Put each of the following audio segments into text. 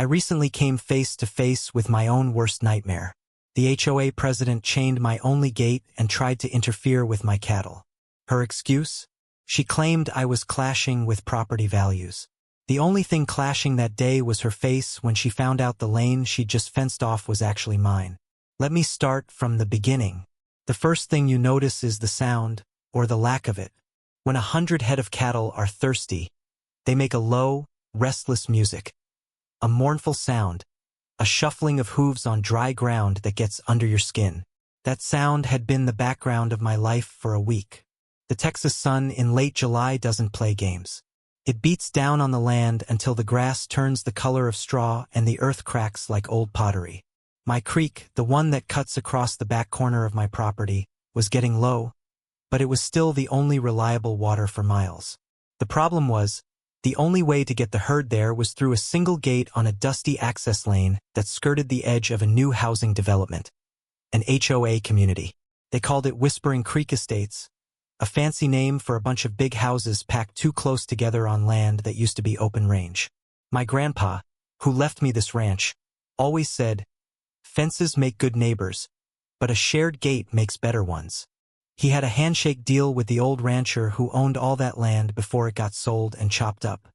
I recently came face to face with my own worst nightmare. The HOA president chained my only gate and tried to interfere with my cattle. Her excuse? She claimed I was clashing with property values. The only thing clashing that day was her face when she found out the lane she'd just fenced off was actually mine. Let me start from the beginning. The first thing you notice is the sound, or the lack of it. When 100 head of cattle are thirsty, they make a low, restless music. A mournful sound, a shuffling of hooves on dry ground that gets under your skin. That sound had been the background of my life for a week. The Texas sun in late July doesn't play games. It beats down on the land until the grass turns the color of straw and the earth cracks like old pottery. My creek, the one that cuts across the back corner of my property, was getting low, but it was still the only reliable water for miles. The problem was, the only way to get the herd there was through a single gate on a dusty access lane that skirted the edge of a new housing development, an HOA community. They called it Whispering Creek Estates, a fancy name for a bunch of big houses packed too close together on land that used to be open range. My grandpa, who left me this ranch, always said, "Fences make good neighbors, but a shared gate makes better ones." He had a handshake deal with the old rancher who owned all that land before it got sold and chopped up.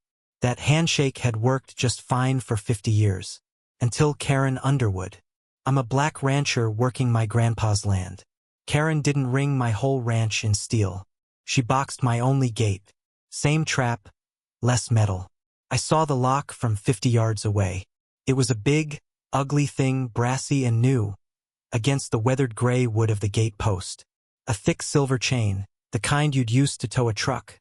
That handshake had worked just fine for 50 years. Until Karen Underwood. I'm a black rancher working my grandpa's land. Karen didn't ring my whole ranch in steel. She boxed my only gate. Same trap, less metal. I saw the lock from 50 yards away. It was a big, ugly thing, brassy and new, against the weathered gray wood of the gate post. A thick silver chain, the kind you'd use to tow a truck,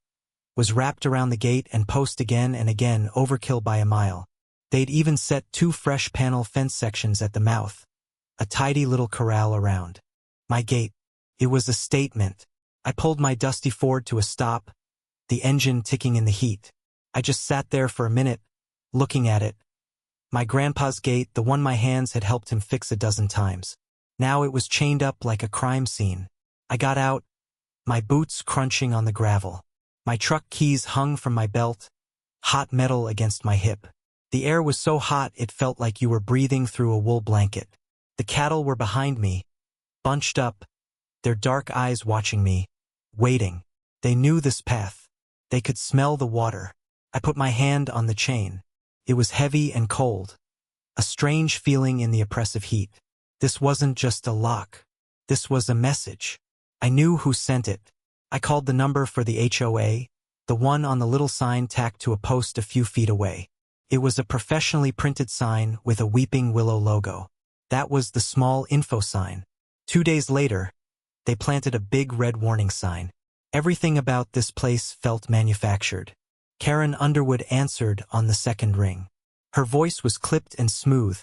was wrapped around the gate and post again and again, overkill by a mile. They'd even set 2 fresh panel fence sections at the mouth, a tidy little corral around. My gate. It was a statement. I pulled my dusty Ford to a stop, the engine ticking in the heat. I just sat there for a minute, looking at it. My grandpa's gate, the one my hands had helped him fix a dozen times. Now it was chained up like a crime scene. I got out, my boots crunching on the gravel. My truck keys hung from my belt, hot metal against my hip. The air was so hot it felt like you were breathing through a wool blanket. The cattle were behind me, bunched up, their dark eyes watching me, waiting. They knew this path. They could smell the water. I put my hand on the chain. It was heavy and cold, a strange feeling in the oppressive heat. This wasn't just a lock. This was a message. I knew who sent it. I called the number for the HOA, the one on the little sign tacked to a post a few feet away. It was a professionally printed sign with a weeping willow logo. That was the small info sign. 2 days later, they planted a big red warning sign. Everything about this place felt manufactured. Karen Underwood answered on the second ring. Her voice was clipped and smooth,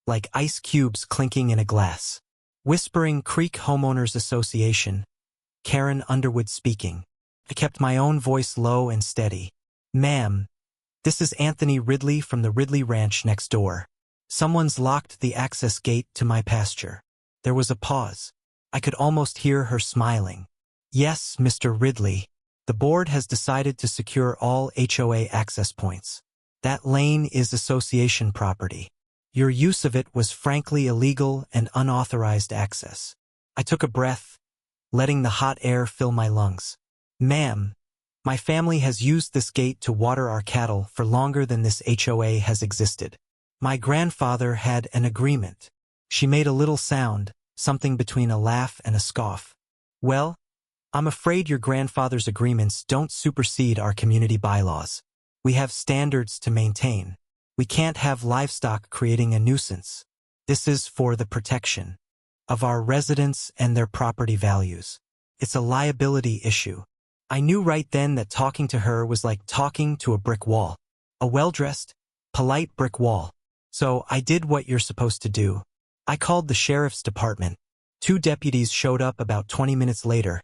like ice cubes clinking in a glass. Whispering Creek Homeowners Association. Karen Underwood speaking. I kept my own voice low and steady. "Ma'am, this is Anthony Ridley from the Ridley Ranch next door. Someone's locked the access gate to my pasture." There was a pause. I could almost hear her smiling. "Yes, Mr. Ridley. The board has decided to secure all HOA access points. That lane is association property. Your use of it was frankly illegal and unauthorized access." I took a breath, letting the hot air fill my lungs. "Ma'am, my family has used this gate to water our cattle for longer than this HOA has existed. My grandfather had an agreement." She made a little sound, something between a laugh and a scoff. "Well, I'm afraid your grandfather's agreements don't supersede our community bylaws. We have standards to maintain. We can't have livestock creating a nuisance. This is for the protection of our residents and their property values. It's a liability issue." I knew right then that talking to her was like talking to a brick wall. A well-dressed, polite brick wall. So I did what you're supposed to do. I called the sheriff's department. 2 deputies showed up about 20 minutes later,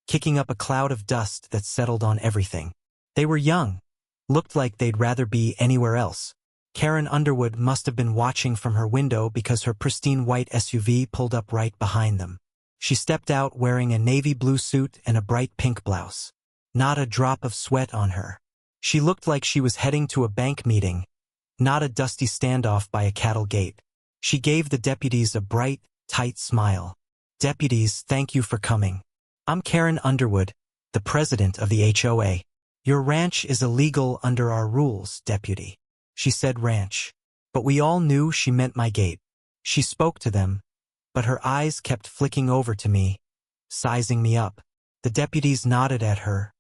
kicking up a cloud of dust that settled on everything. They were young, looked like they'd rather be anywhere else. Karen Underwood must have been watching from her window because her pristine white SUV pulled up right behind them. She stepped out wearing a navy blue suit and a bright pink blouse. Not a drop of sweat on her. She looked like she was heading to a bank meeting, not a dusty standoff by a cattle gate. She gave the deputies a bright, tight smile. Deputies, thank you for coming. I'm Karen Underwood, the president of the HOA. Your ranch is illegal under our rules, deputy. She said ranch. But we all knew she meant my gate. She spoke to them, but her eyes kept flicking over to me, sizing me up. The deputies nodded at her,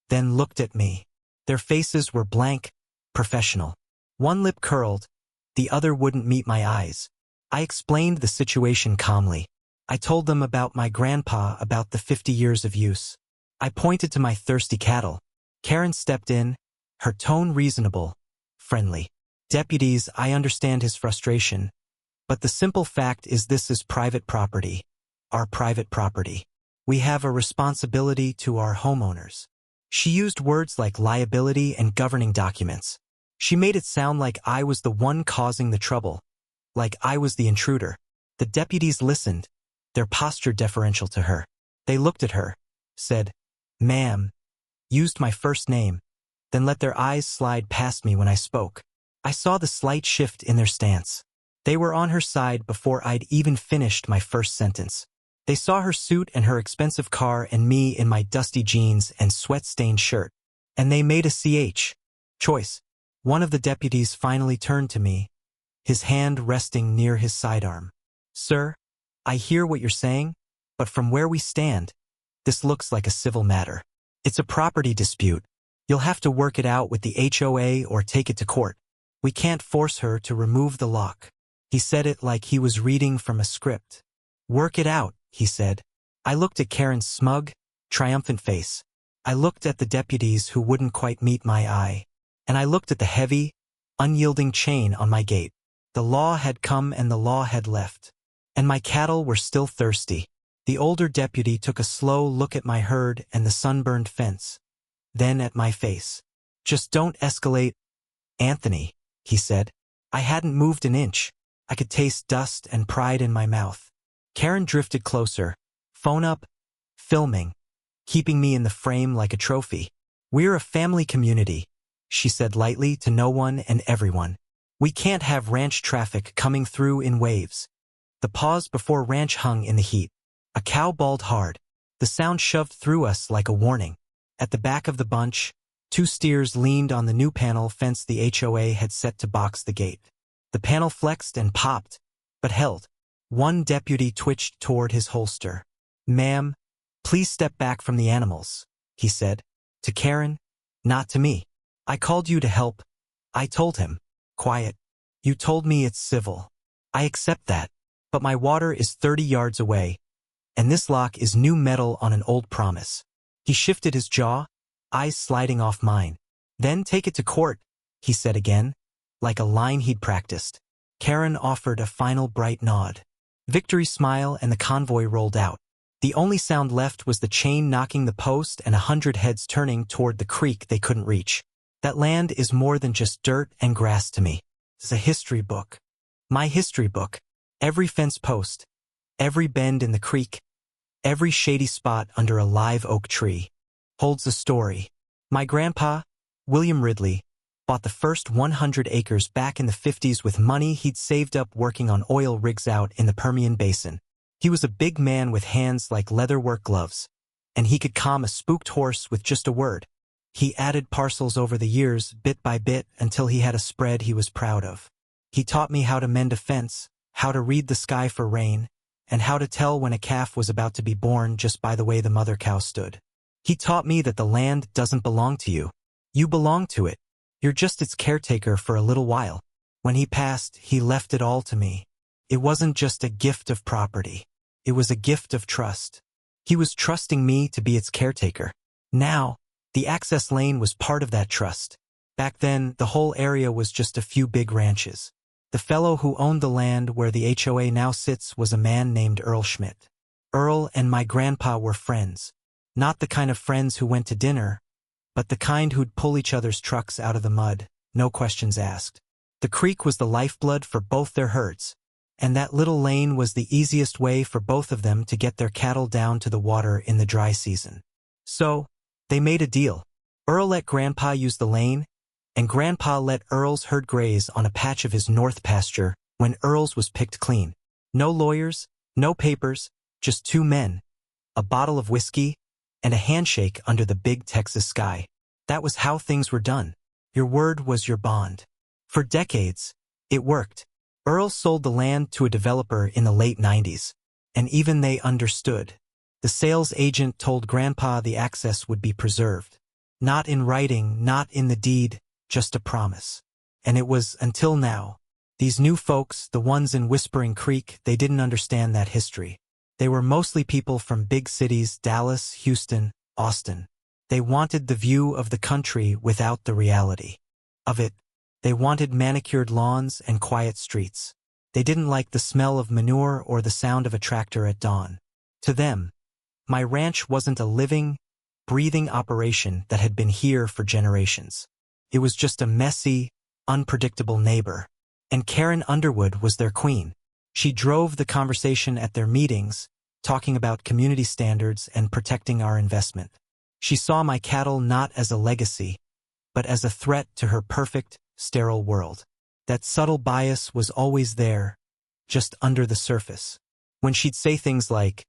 then looked at me. Their faces were blank, professional. One lip curled, the other wouldn't meet my eyes. I explained the situation calmly. I told them about my grandpa, about the 50 years of use. I pointed to my thirsty cattle. Karen stepped in, her tone reasonable, friendly. Deputies, I understand his frustration, but the simple fact is this is private property, our private property. We have a responsibility to our homeowners. She used words like liability and governing documents. She made it sound like I was the one causing the trouble, like I was the intruder. The deputies listened, their posture deferential to her. They looked at her, said, "Ma'am," used my first name, then let their eyes slide past me when I spoke. I saw the slight shift in their stance. They were on her side before I'd even finished my first sentence. They saw her suit and her expensive car and me in my dusty jeans and sweat-stained shirt. And they made a choice. One of the deputies finally turned to me, his hand resting near his sidearm. "Sir, I hear what you're saying, but from where we stand, this looks like a civil matter. It's a property dispute. You'll have to work it out with the HOA or take it to court. We can't force her to remove the lock." He said it like he was reading from a script. "Work it out," he said. I looked at Karen's smug, triumphant face. I looked at the deputies who wouldn't quite meet my eye. And I looked at the heavy, unyielding chain on my gate. The law had come and the law had left. And my cattle were still thirsty. The older deputy took a slow look at my herd and the sunburned fence. Then at my face. "Just don't escalate, Anthony," he said. I hadn't moved an inch. I could taste dust and pride in my mouth. Karen drifted closer, phone up, filming, keeping me in the frame like a trophy. "We're a family community," she said lightly to no one and everyone. "We can't have ranch traffic coming through in waves." The pause before ranch hung in the heat. A cow bawled hard. The sound shoved through us like a warning. At the back of the bunch, 2 steers leaned on the new panel fence the HOA had set to box the gate. The panel flexed and popped, but held. One deputy twitched toward his holster. "Ma'am, please step back from the animals," he said. To Karen, not to me. "I called you to help," I told him. Quiet. "You told me it's civil. I accept that. But my water is 30 yards away, and this lock is new metal on an old promise." He shifted his jaw, eyes sliding off mine. "Then take it to court," he said again, like a line he'd practiced. Karen offered a final bright nod. Victory smile and the convoy rolled out. The only sound left was the chain knocking the post and 100 heads turning toward the creek they couldn't reach. That land is more than just dirt and grass to me. It's a history book. My history book. Every fence post, every bend in the creek, every shady spot under a live oak tree holds a story. My grandpa, William Ridley, bought the first 100 acres back in the 50s with money he'd saved up working on oil rigs out in the Permian Basin. He was a big man with hands like leatherwork gloves, and he could calm a spooked horse with just a word. He added parcels over the years, bit by bit, until he had a spread he was proud of. He taught me how to mend a fence, how to read the sky for rain, and how to tell when a calf was about to be born just by the way the mother cow stood. He taught me that the land doesn't belong to you. You belong to it. You're just its caretaker for a little while. When he passed, he left it all to me. It wasn't just a gift of property. It was a gift of trust. He was trusting me to be its caretaker. Now, the access lane was part of that trust. Back then, the whole area was just a few big ranches. The fellow who owned the land where the HOA now sits was a man named Earl Schmidt. Earl and my grandpa were friends. Not the kind of friends who went to dinner, but the kind who'd pull each other's trucks out of the mud, no questions asked. The creek was the lifeblood for both their herds, and that little lane was the easiest way for both of them to get their cattle down to the water in the dry season. So, they made a deal. Earl let Grandpa use the lane, and Grandpa let Earl's herd graze on a patch of his north pasture when Earl's was picked clean. No lawyers, no papers, just two men, a bottle of whiskey, and a handshake under the big Texas sky. That was how things were done. Your word was your bond. For decades, it worked. Earl sold the land to a developer in the late 90s, and even they understood. The sales agent told Grandpa the access would be preserved. Not in writing, not in the deed, just a promise. And it was until now. These new folks, the ones in Whispering Creek, they didn't understand that history. They were mostly people from big cities, Dallas, Houston, Austin. They wanted the view of the country without the reality of it. They wanted manicured lawns and quiet streets. They didn't like the smell of manure or the sound of a tractor at dawn. To them, my ranch wasn't a living, breathing operation that had been here for generations. It was just a messy, unpredictable neighbor. And Karen Underwood was their queen. She drove the conversation at their meetings, talking about community standards and protecting our investment. She saw my cattle not as a legacy, but as a threat to her perfect, sterile world. That subtle bias was always there, just under the surface. When she'd say things like,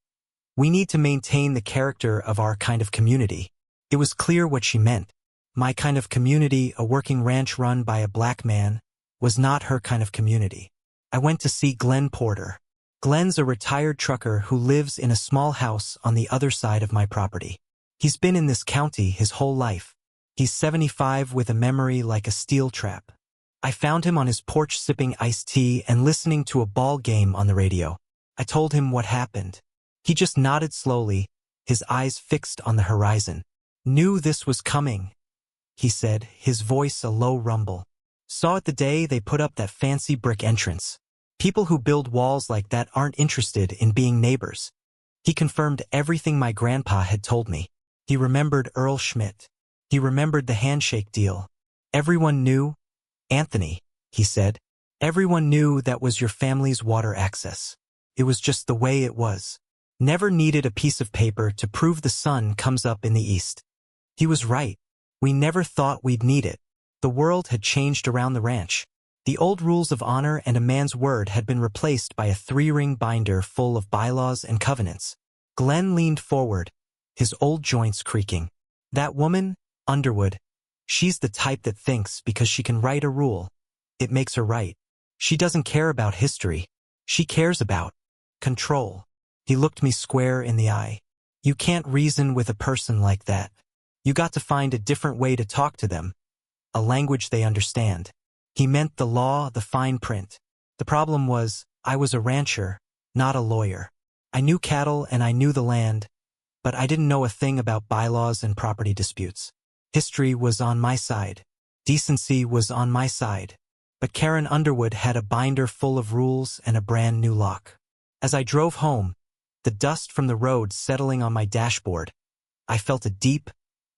"We need to maintain the character of our kind of community," it was clear what she meant. My kind of community, a working ranch run by a black man, was not her kind of community. I went to see Glenn Porter. Glenn's a retired trucker who lives in a small house on the other side of my property. He's been in this county his whole life. He's 75 with a memory like a steel trap. I found him on his porch sipping iced tea and listening to a ball game on the radio. I told him what happened. He just nodded slowly, his eyes fixed on the horizon. "Knew this was coming," he said, his voice a low rumble. "Saw it the day they put up that fancy brick entrance. People who build walls like that aren't interested in being neighbors." He confirmed everything my grandpa had told me. He remembered Earl Schmidt. He remembered the handshake deal. "Everyone knew, Anthony," he said. "Everyone knew that was your family's water access. It was just the way it was. Never needed a piece of paper to prove the sun comes up in the east." He was right. We never thought we'd need it. The world had changed around the ranch. The old rules of honor and a man's word had been replaced by a 3-ring binder full of bylaws and covenants. Glenn leaned forward, his old joints creaking. "That woman, Underwood, she's the type that thinks because she can write a rule, it makes her right. She doesn't care about history. She cares about control." He looked me square in the eye. "You can't reason with a person like that. You got to find a different way to talk to them, a language they understand." He meant the law, the fine print. The problem was, I was a rancher, not a lawyer. I knew cattle and I knew the land, but I didn't know a thing about bylaws and property disputes. History was on my side. Decency was on my side. But Karen Underwood had a binder full of rules and a brand new lock. As I drove home, the dust from the road settling on my dashboard, I felt a deep,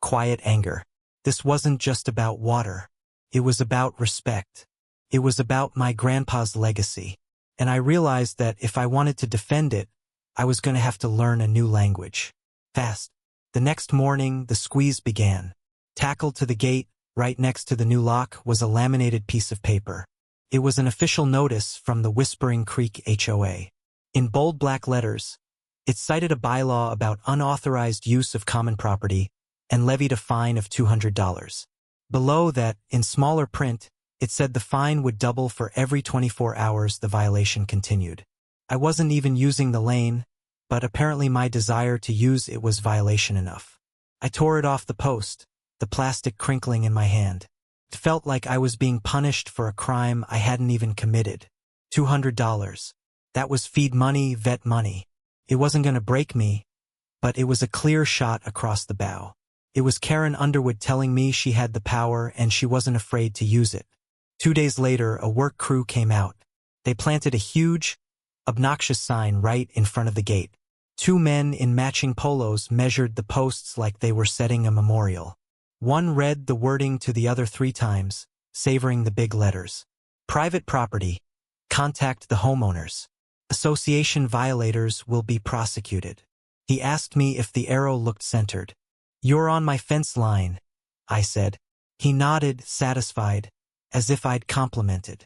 quiet anger. This wasn't just about water. It was about respect. It was about my grandpa's legacy. And I realized that if I wanted to defend it, I was going to have to learn a new language. Fast. The next morning, the squeeze began. Tackled to the gate, right next to the new lock, was a laminated piece of paper. It was an official notice from the Whispering Creek HOA. In bold black letters, it cited a bylaw about unauthorized use of common property and levied a fine of $200. Below that, in smaller print, it said the fine would double for every 24 hours the violation continued. I wasn't even using the lane, but apparently my desire to use it was violation enough. I tore it off the post, the plastic crinkling in my hand. It felt like I was being punished for a crime I hadn't even committed. $200. That was feed money, vet money. It wasn't going to break me, but it was a clear shot across the bow. It was Karen Underwood telling me she had the power and she wasn't afraid to use it. 2 days later, a work crew came out. They planted a huge, obnoxious sign right in front of the gate. 2 men in matching polos measured the posts like they were setting a memorial. One read the wording to the other 3 times, savoring the big letters. "Private property. Contact the homeowners. Association violators will be prosecuted." He asked me if the arrow looked centered. "You're on my fence line," I said. He nodded, satisfied, as if I'd complimented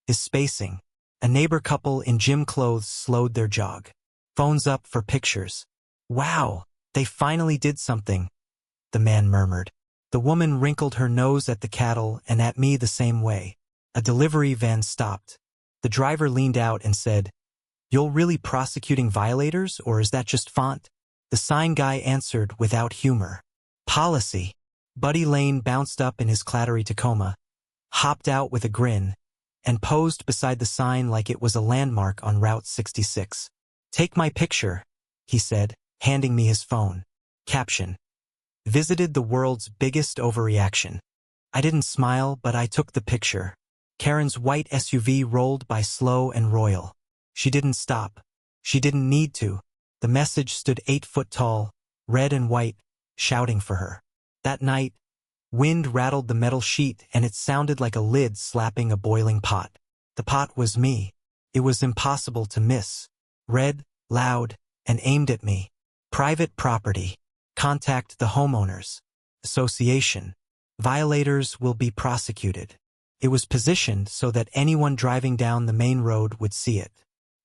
his spacing. A neighbor couple in gym clothes slowed their jog. Phones up for pictures. "Wow, they finally did something," the man murmured. The woman wrinkled her nose at the cattle and at me the same way. A delivery van stopped. The driver leaned out and said, "You'll really prosecuting violators, or is that just font?" The sign guy answered without humor. "Policy." Buddy Lane bounced up in his clattery Tacoma, hopped out with a grin, and posed beside the sign like it was a landmark on Route 66. "Take my picture," he said, handing me his phone. Caption: "Visited the world's biggest overreaction." I didn't smile, but I took the picture. Karen's white SUV rolled by slow and royal. She didn't stop. She didn't need to. The message stood 8 foot tall, red and white, shouting for her. That night, wind rattled the metal sheet and it sounded like a lid slapping a boiling pot. The pot was me. It was impossible to miss. Red, loud, and aimed at me. Private property. Contact the homeowners association. Violators will be prosecuted. It was positioned so that anyone driving down the main road would see it.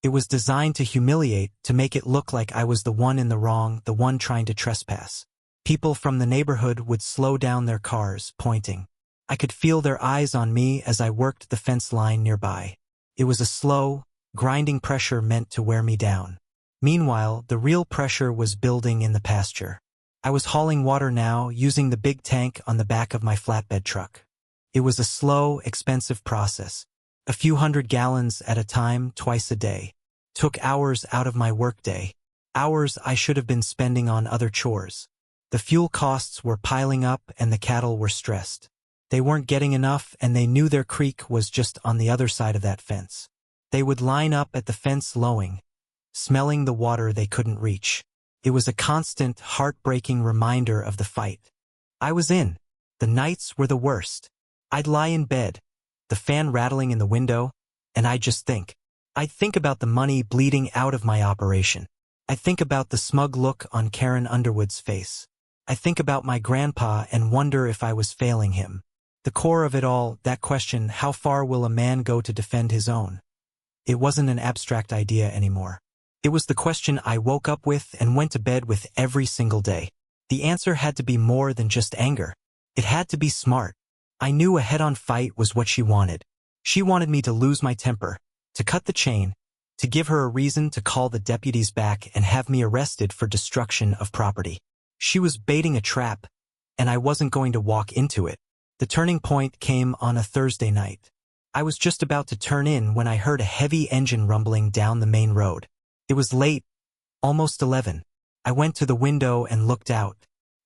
It was designed to humiliate, to make it look like I was the one in the wrong, the one trying to trespass. People from the neighborhood would slow down their cars, pointing. I could feel their eyes on me as I worked the fence line nearby. It was a slow, grinding pressure meant to wear me down. Meanwhile, the real pressure was building in the pasture. I was hauling water now, using the big tank on the back of my flatbed truck. It was a slow, expensive process. A few hundred gallons at a time, twice a day. Took hours out of my workday. Hours I should have been spending on other chores. The fuel costs were piling up and the cattle were stressed. They weren't getting enough and they knew their creek was just on the other side of that fence. They would line up at the fence lowing, smelling the water they couldn't reach. It was a constant, heartbreaking reminder of the fight. I was in. The nights were the worst. I'd lie in bed, the fan rattling in the window, and I'd just think. I'd think about the money bleeding out of my operation. I'd think about the smug look on Karen Underwood's face. I think about my grandpa and wonder if I was failing him. The core of it all, that question, how far will a man go to defend his own? It wasn't an abstract idea anymore. It was the question I woke up with and went to bed with every single day. The answer had to be more than just anger. It had to be smart. I knew a head-on fight was what she wanted. She wanted me to lose my temper, to cut the chain, to give her a reason to call the deputies back and have me arrested for destruction of property. She was baiting a trap, and I wasn't going to walk into it. The turning point came on a Thursday night. I was just about to turn in when I heard a heavy engine rumbling down the main road. It was late, almost 11. I went to the window and looked out.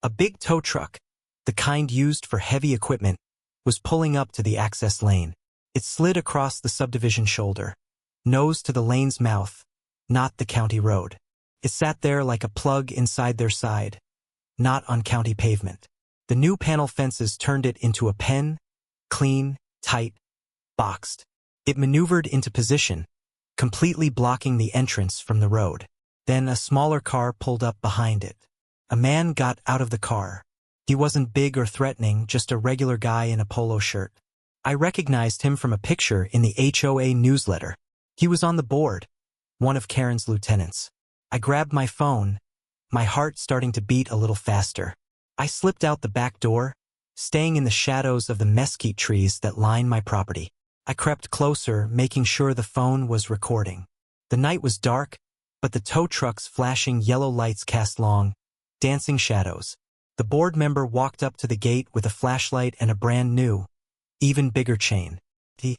A big tow truck, the kind used for heavy equipment, was pulling up to the access lane. It slid across the subdivision shoulder, nose to the lane's mouth, not the county road. It sat there like a plug inside their side, not on county pavement. The new panel fences turned it into a pen, clean, tight, boxed. It maneuvered into position, completely blocking the entrance from the road. Then a smaller car pulled up behind it. A man got out of the car. He wasn't big or threatening, just a regular guy in a polo shirt. I recognized him from a picture in the HOA newsletter. He was on the board, one of Karen's lieutenants. I grabbed my phone, my heart starting to beat a little faster. I slipped out the back door, staying in the shadows of the mesquite trees that line my property. I crept closer, making sure the phone was recording. The night was dark, but the tow truck's flashing yellow lights cast long, dancing shadows. The board member walked up to the gate with a flashlight and a brand new, even bigger chain. He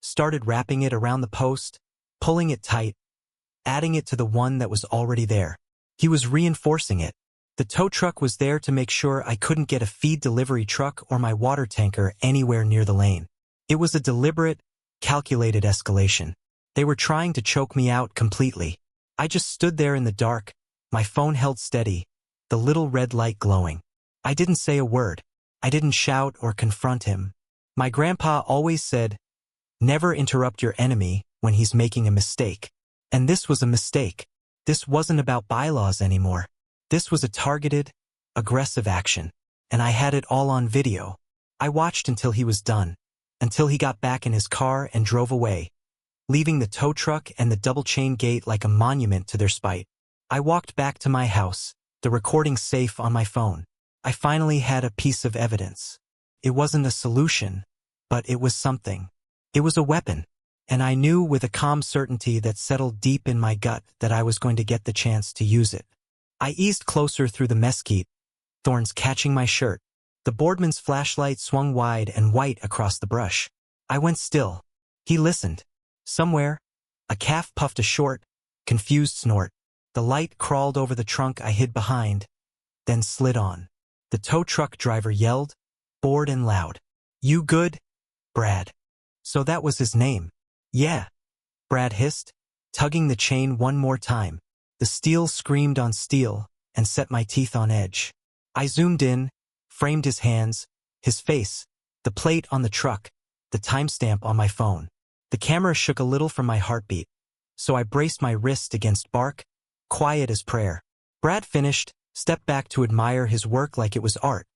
started wrapping it around the post, pulling it tight, adding it to the one that was already there. He was reinforcing it. The tow truck was there to make sure I couldn't get a feed delivery truck or my water tanker anywhere near the lane. It was a deliberate, calculated escalation. They were trying to choke me out completely. I just stood there in the dark, my phone held steady, the little red light glowing. I didn't say a word. I didn't shout or confront him. My grandpa always said, "Never interrupt your enemy when he's making a mistake." And this was a mistake. This wasn't about bylaws anymore. This was a targeted, aggressive action. And I had it all on video. I watched until he was done, until he got back in his car and drove away, leaving the tow truck and the double-chain gate like a monument to their spite. I walked back to my house, the recording safe on my phone. I finally had a piece of evidence. It wasn't a solution, but it was something. It was a weapon, and I knew with a calm certainty that settled deep in my gut that I was going to get the chance to use it. I eased closer through the mesquite, thorns catching my shirt. The boardman's flashlight swung wide and white across the brush. I went still. He listened. Somewhere, a calf puffed a short, confused snort. The light crawled over the trunk I hid behind, then slid on. The tow truck driver yelled, bored and loud. "You good, Brad?" So that was his name. "Yeah," Brad hissed, tugging the chain one more time. The steel screamed on steel and set my teeth on edge. I zoomed in, framed his hands, his face, the plate on the truck, the timestamp on my phone. The camera shook a little from my heartbeat, so I braced my wrist against bark, quiet as prayer. Brad finished, stepped back to admire his work like it was art,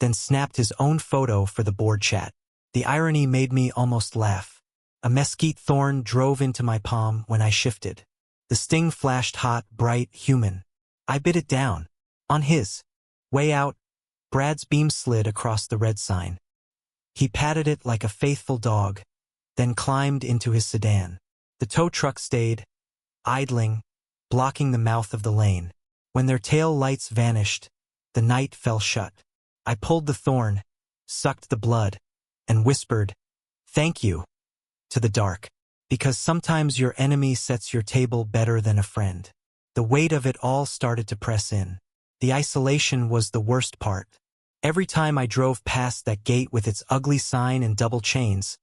then snapped his own photo for the board chat. The irony made me almost laugh. A mesquite thorn drove into my palm when I shifted. The sting flashed hot, bright, human. I bit it down. On his way out, Brad's beam slid across the red sign. He patted it like a faithful dog, then climbed into his sedan. The tow truck stayed, idling, blocking the mouth of the lane. When their tail lights vanished, the night fell shut. I pulled the thorn, sucked the blood, and whispered, "Thank you," to the dark, because sometimes your enemy sets your table better than a friend. The weight of it all started to press in. The isolation was the worst part. Every time I drove past that gate with its ugly sign and double chains,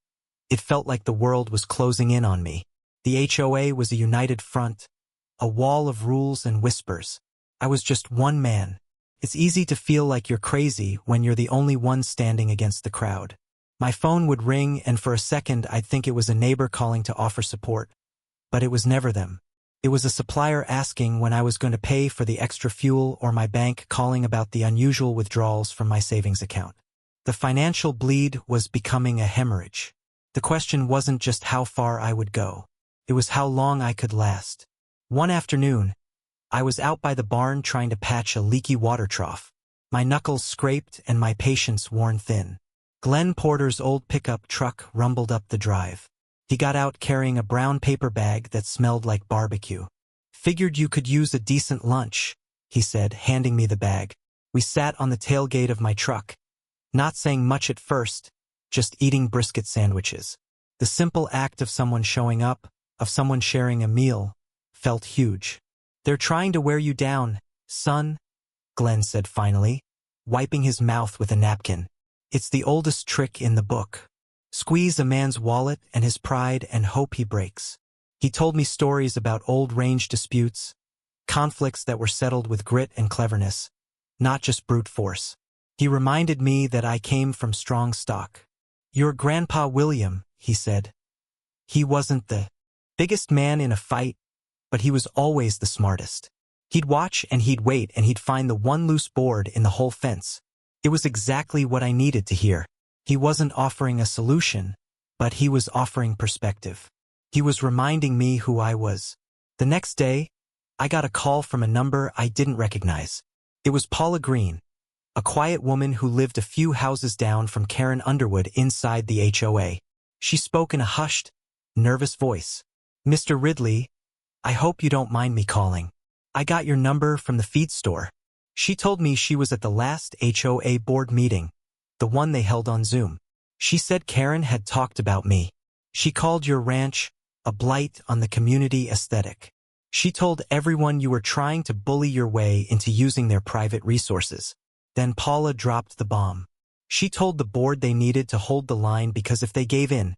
it felt like the world was closing in on me. The HOA was a united front, a wall of rules and whispers. I was just one man. It's easy to feel like you're crazy when you're the only one standing against the crowd. My phone would ring, and for a second I'd think it was a neighbor calling to offer support. But it was never them. It was a supplier asking when I was going to pay for the extra fuel, or my bank calling about the unusual withdrawals from my savings account. The financial bleed was becoming a hemorrhage. The question wasn't just how far I would go. It was how long I could last. One afternoon, I was out by the barn trying to patch a leaky water trough. My knuckles scraped and my patience worn thin. Glenn Porter's old pickup truck rumbled up the drive. He got out carrying a brown paper bag that smelled like barbecue. "Figured you could use a decent lunch," he said, handing me the bag. We sat on the tailgate of my truck, not saying much at first, just eating brisket sandwiches. The simple act of someone showing up, of someone sharing a meal, felt huge. "They're trying to wear you down, son," Glenn said finally, wiping his mouth with a napkin. "It's the oldest trick in the book. Squeeze a man's wallet and his pride and hope he breaks." He told me stories about old range disputes, conflicts that were settled with grit and cleverness, not just brute force. He reminded me that I came from strong stock. "Your Grandpa William," he said. "He wasn't the biggest man in a fight, but he was always the smartest. He'd watch and he'd wait and he'd find the one loose board in the whole fence." It was exactly what I needed to hear. He wasn't offering a solution, but he was offering perspective. He was reminding me who I was. The next day, I got a call from a number I didn't recognize. It was Paula Green, a quiet woman who lived a few houses down from Karen Underwood inside the HOA. She spoke in a hushed, nervous voice. "Mr. Ridley, I hope you don't mind me calling. I got your number from the feed store." She told me she was at the last HOA board meeting, the one they held on Zoom. She said Karen had talked about me. She called your ranch a blight on the community aesthetic. She told everyone you were trying to bully your way into using their private resources. Then Paula dropped the bomb. She told the board they needed to hold the line because if they gave in,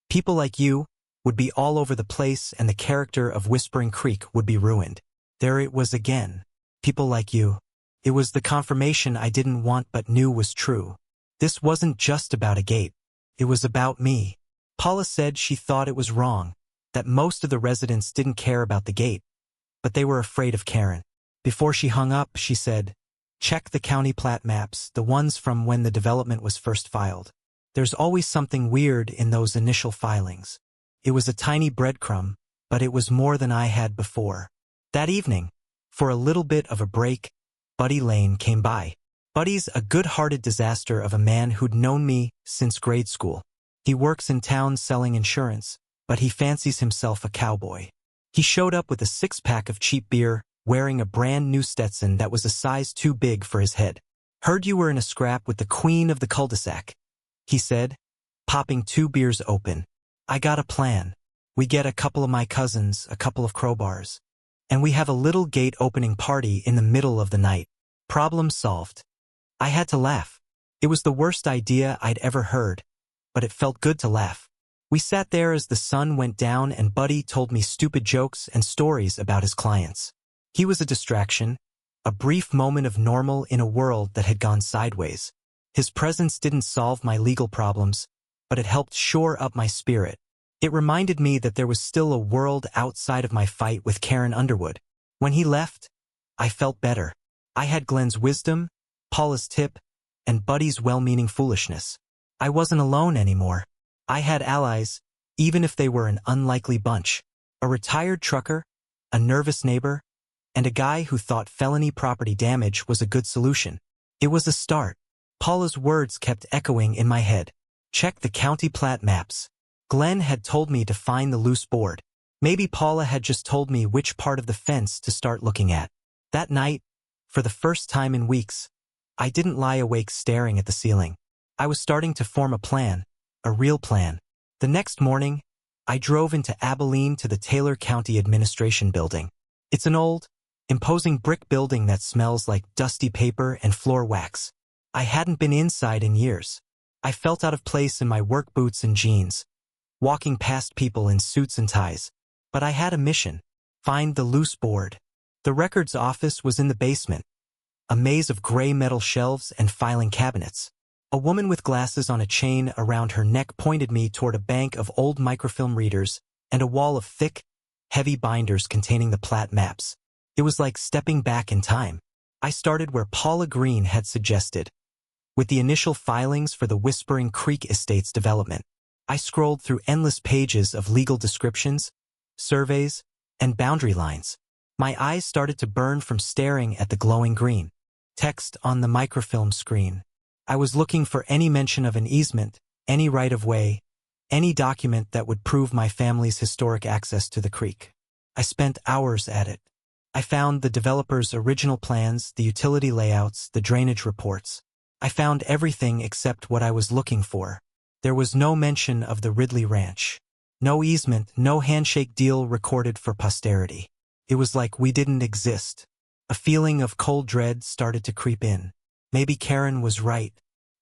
people like you would be all over the place and the character of Whispering Creek would be ruined. There it was again. People like you. It was the confirmation I didn't want but knew was true. This wasn't just about a gate. It was about me. Paula said she thought it was wrong, that most of the residents didn't care about the gate, but they were afraid of Karen. Before she hung up, she said, Check the county plat maps, the ones from when the development was first filed. There's always something weird in those initial filings. It was a tiny breadcrumb, but it was more than I had before. That evening, for a little bit of a break, Buddy Lane came by. Buddy's a good-hearted disaster of a man who'd known me since grade school. He works in town selling insurance, but he fancies himself a cowboy. He showed up with a six-pack of cheap beer, wearing a brand-new Stetson that was a size too big for his head. "Heard you were in a scrap with the queen of the cul-de-sac," he said, popping two beers open. "I got a plan. We get a couple of my cousins, a couple of crowbars, and we have a little gate opening party in the middle of the night. Problem solved." I had to laugh. It was the worst idea I'd ever heard, but it felt good to laugh. We sat there as the sun went down and Buddy told me stupid jokes and stories about his clients. He was a distraction, a brief moment of normal in a world that had gone sideways. His presence didn't solve my legal problems, but it helped shore up my spirit. It reminded me that there was still a world outside of my fight with Karen Underwood. When he left, I felt better. I had Glenn's wisdom, Paula's tip, and Buddy's well-meaning foolishness. I wasn't alone anymore. I had allies, even if they were an unlikely bunch. A retired trucker, a nervous neighbor, and a guy who thought felony property damage was a good solution. It was a start. Paula's words kept echoing in my head. Check the county plat maps. Glenn had told me to find the loose board. Maybe Paula had just told me which part of the fence to start looking at. That night, for the first time in weeks, I didn't lie awake staring at the ceiling. I was starting to form a plan, a real plan. The next morning, I drove into Abilene to the Taylor County Administration Building. It's an old, imposing brick building that smells like dusty paper and floor wax. I hadn't been inside in years. I felt out of place in my work boots and jeans, walking past people in suits and ties. But I had a mission: find the loose board. The records office was in the basement, a maze of gray metal shelves and filing cabinets. A woman with glasses on a chain around her neck pointed me toward a bank of old microfilm readers and a wall of thick, heavy binders containing the plat maps. It was like stepping back in time. I started where Paula Green had suggested, with the initial filings for the Whispering Creek Estates development. I scrolled through endless pages of legal descriptions, surveys, and boundary lines. My eyes started to burn from staring at the glowing green text on the microfilm screen. I was looking for any mention of an easement, any right-of-way, any document that would prove my family's historic access to the creek. I spent hours at it. I found the developer's original plans, the utility layouts, the drainage reports. I found everything except what I was looking for. There was no mention of the Ridley Ranch. No easement, no handshake deal recorded for posterity. It was like we didn't exist. A feeling of cold dread started to creep in. Maybe Karen was right.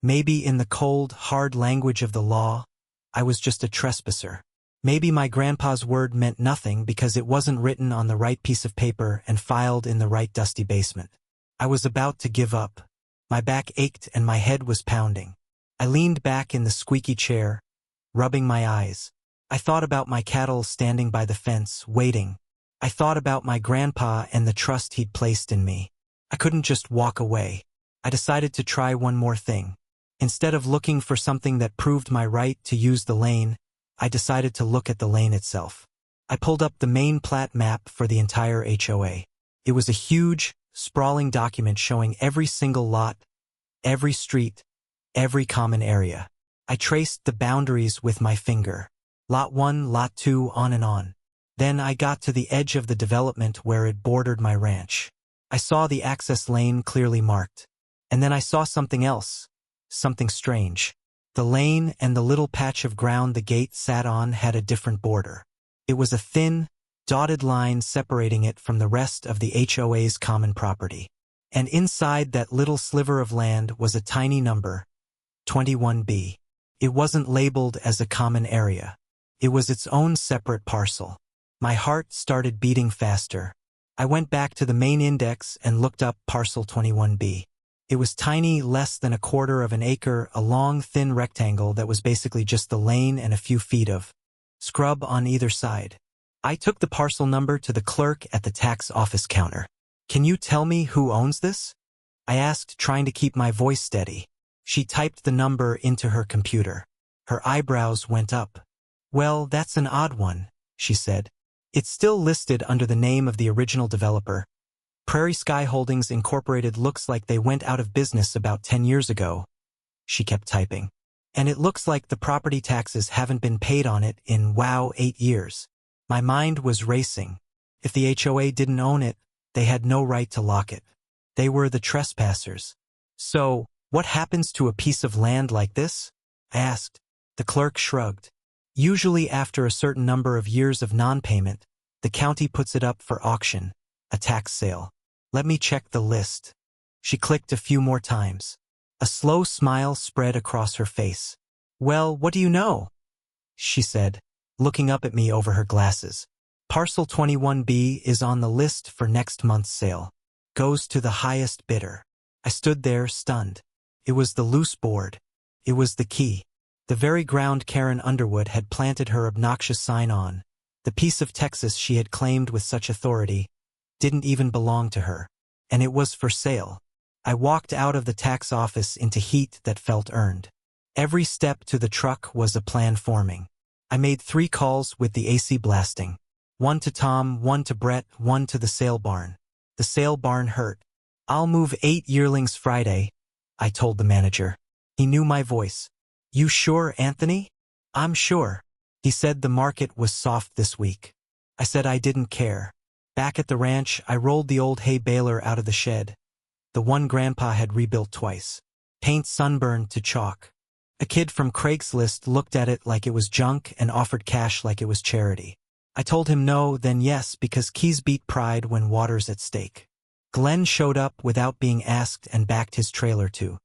Maybe in the cold, hard language of the law, I was just a trespasser. Maybe my grandpa's word meant nothing because it wasn't written on the right piece of paper and filed in the right dusty basement. I was about to give up. My back ached and my head was pounding. I leaned back in the squeaky chair, rubbing my eyes. I thought about my cattle standing by the fence, waiting. I thought about my grandpa and the trust he'd placed in me. I couldn't just walk away. I decided to try one more thing. Instead of looking for something that proved my right to use the lane, I decided to look at the lane itself. I pulled up the main plat map for the entire HOA. It was a huge, sprawling document showing every single lot, every street, every common area. I traced the boundaries with my finger. Lot 1, Lot 2, on and on. Then I got to the edge of the development where it bordered my ranch. I saw the access lane clearly marked. And then I saw something else, something strange. The lane and the little patch of ground the gate sat on had a different border. It was a thin, dotted line separating it from the rest of the HOA's common property. And inside that little sliver of land was a tiny number, 21B. It wasn't labeled as a common area. It was its own separate parcel. My heart started beating faster. I went back to the main index and looked up parcel 21B. It was tiny, less than a quarter of an acre, a long, thin rectangle that was basically just the lane and a few feet of scrub on either side. I took the parcel number to the clerk at the tax office counter. "Can you tell me who owns this?" I asked, trying to keep my voice steady. She typed the number into her computer. Her eyebrows went up. Well, that's an odd one, she said. It's still listed under the name of the original developer. Prairie Sky Holdings Incorporated looks like they went out of business about 10 years ago. She kept typing. And it looks like the property taxes haven't been paid on it in, wow, 8 years. My mind was racing. If the HOA didn't own it, they had no right to lock it. They were the trespassers. So, what happens to a piece of land like this? I asked. The clerk shrugged. Usually after a certain number of years of non-payment, the county puts it up for auction, a tax sale. Let me check the list. She clicked a few more times. A slow smile spread across her face. Well, what do you know? She said, looking up at me over her glasses. Parcel 21B is on the list for next month's sale. Goes to the highest bidder. I stood there, stunned. It was the loose board. It was the key. The very ground Karen Underwood had planted her obnoxious sign on. The piece of Texas she had claimed with such authority didn't even belong to her. And it was for sale. I walked out of the tax office into heat that felt earned. Every step to the truck was a plan forming. I made 3 calls with the AC blasting. 1 to Tom, 1 to Brett, 1 to the sale barn. The sale barn hurt. I'll move 8 yearlings Friday, I told the manager. He knew my voice. You sure, Anthony? I'm sure. He said the market was soft this week. I said I didn't care. Back at the ranch, I rolled the old hay baler out of the shed. The one Grandpa had rebuilt twice. Paint sunburned to chalk. A kid from Craigslist looked at it like it was junk and offered cash like it was charity. I told him no, then yes, because keys beat pride when water's at stake. Glenn showed up without being asked and backed his trailer too.